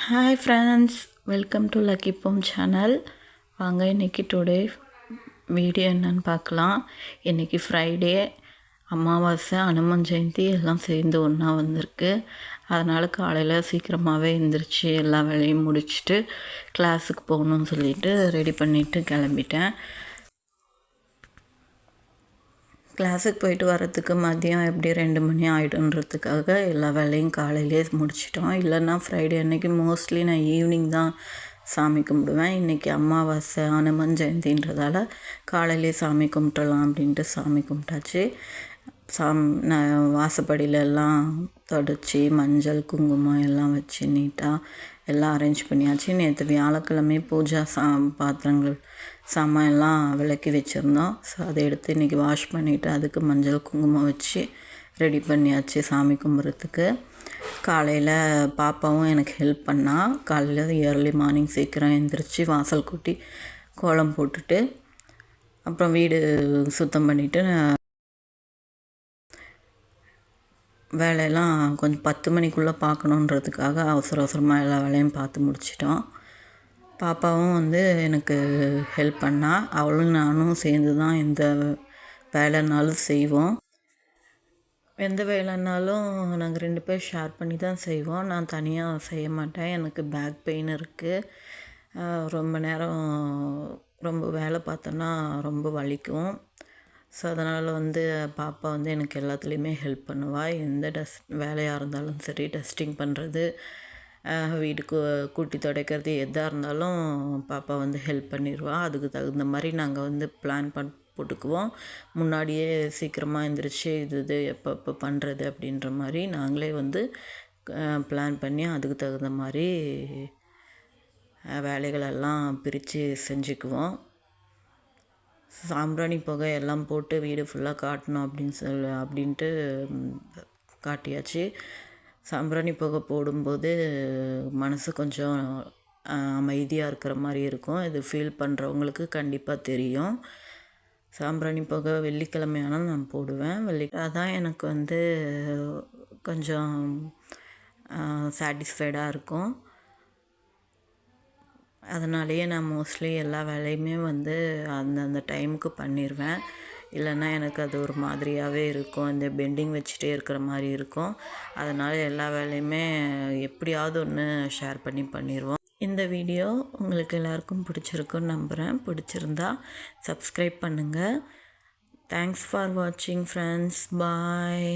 Hi friends, welcome to lucky போம் channel. வாங்க இன்றைக்கி டுடே வீடியோ என்னன்னு பார்க்கலாம். இன்றைக்கி ஃப்ரைடே, அமாவாசை, அனுமன் ஜெயந்தி எல்லாம் சேர்ந்து ஒன்றா வந்திருக்கு. அதனால் காலையில் சீக்கிரமாகவே எழுந்திரிச்சு எல்லா வேலையும் முடிச்சுட்டு கிளாஸுக்கு போகணுன்னு சொல்லிட்டு ரெடி பண்ணிவிட்டு கிளம்பிட்டேன். கிளாஸுக்கு போயிட்டு வரத்துக்கு மதியம் எப்படி 2 மணி ஆகிடுன்றதுக்காக எல்லா வேலையும் காலையிலே முடிச்சிட்டோம். இல்லைன்னா ஃப்ரைடே அன்றைக்கி மோஸ்ட்லி நான் ஈவினிங் தான் சாமி கும்பிடுவேன். இன்றைக்கி அமாவாசை அனுமன் ஜெயந்தின்றதால காலையிலே சாமி கும்பிட்டுலாம் அப்படின்ட்டு சாமி கும்பிட்டாச்சு. நான் வாசப்படியில் எல்லாம் தொடச்சி மஞ்சள் குங்குமம் எல்லாம் வச்சு நீட்டாக எல்லாம் அரேஞ்ச் பண்ணியாச்சு. நேற்று வியாழக்கிழமை பூஜா பாத்திரங்கள் சாமான் எல்லாம் விளக்கி வச்சுருந்தோம். ஸோ அதை எடுத்து இன்றைக்கி வாஷ் பண்ணிவிட்டு அதுக்கு மஞ்சள் குங்குமம் வச்சு ரெடி பண்ணியாச்சு சாமி கும்பிட்றதுக்கு. காலையில் பாப்பாவும் எனக்கு ஹெல்ப் பண்ணால். காலையில் ஏர்லி மார்னிங் சீக்கிரம் எழுந்திரிச்சி வாசல் கூட்டி கோலம் போட்டுட்டு அப்புறம் வீடு சுத்தம் பண்ணிவிட்டு வேலையெல்லாம் கொஞ்சம் 10 மணிக்குள்ளே பார்க்கணுன்றதுக்காக அவசரமாக எல்லா வேலையும் பார்த்து முடிச்சிட்டோம். பாப்பாவும் எனக்கு ஹெல்ப் பண்ணால். அவளும் நானும் சேர்ந்து தான் எந்த வேலைனாலும் செய்வோம். எந்த வேலைனாலும் நாங்கள் 2 பேர் ஷேர் பண்ணி தான் செய்வோம். நான் தனியாக செய்ய மாட்டேன். எனக்கு பேக் பெயின் இருக்குது. ரொம்ப நேரம் ரொம்ப வேலை பார்த்தோன்னா ரொம்ப வலிக்கும். ஸோ அதனால் பாப்பா எனக்கு எல்லாத்துலேயுமே ஹெல்ப் பண்ணுவாள். எந்த வேலையாக இருந்தாலும் சரி, டஸ்டிங் பண்ணுறது, வீட்டுக்கு கூட்டி துடைக்கிறது, எதாக இருந்தாலும் பாப்பா ஹெல்ப் பண்ணிடுவா. அதுக்கு தகுந்த மாதிரி நாங்கள் பிளான் போட்டுக்குவோம். முன்னாடியே சீக்கிரமாக எழுந்திரிச்சி இது எப்போ பண்ணுறது அப்படின்ற மாதிரி நாங்களே பிளான் பண்ணி அதுக்கு தகுந்த மாதிரி வேலைகளெல்லாம் பிரித்து செஞ்சுக்குவோம். சாம்பிராணி புகை எல்லாம் போட்டு வீடு ஃபுல்லாக காட்டணும் அப்படின்ட்டு காட்டியாச்சு. சாம்பிராணி புகை போடும்போது மனசு கொஞ்சம் அமைதியாக இருக்கிற மாதிரி இருக்கும். இது ஃபீல் பண்ணுறவங்களுக்கு கண்டிப்பாக தெரியும். சாம்பிராணி புகை வெள்ளிக்கிழமையானால் நான் போடுவேன். அதான் எனக்கு கொஞ்சம் சாட்டிஸ்ஃபைடாக இருக்கும். அதனாலேயே நான் மோஸ்ட்லி எல்லா வேலையுமே அந்தந்த டைமுக்கு பண்ணிடுவேன். இல்லைன்னா எனக்கு அது ஒரு மாதிரியாகவே இருக்கும். இந்த பெண்டிங் வச்சுட்டே இருக்கிற மாதிரி இருக்கும். அதனால் எல்லா வேலையுமே எப்படியாவது ஒன்று ஷேர் பண்ணி பண்ணிடுவோம். இந்த வீடியோ உங்களுக்கு எல்லாருக்கும் பிடிச்சிருக்குன்னு நம்புகிறேன். பிடிச்சிருந்தா சப்ஸ்கிரைப் பண்ணுங்கள். தேங்க்ஸ் ஃபார் வாட்சிங் ஃப்ரெண்ட்ஸ். பாய்.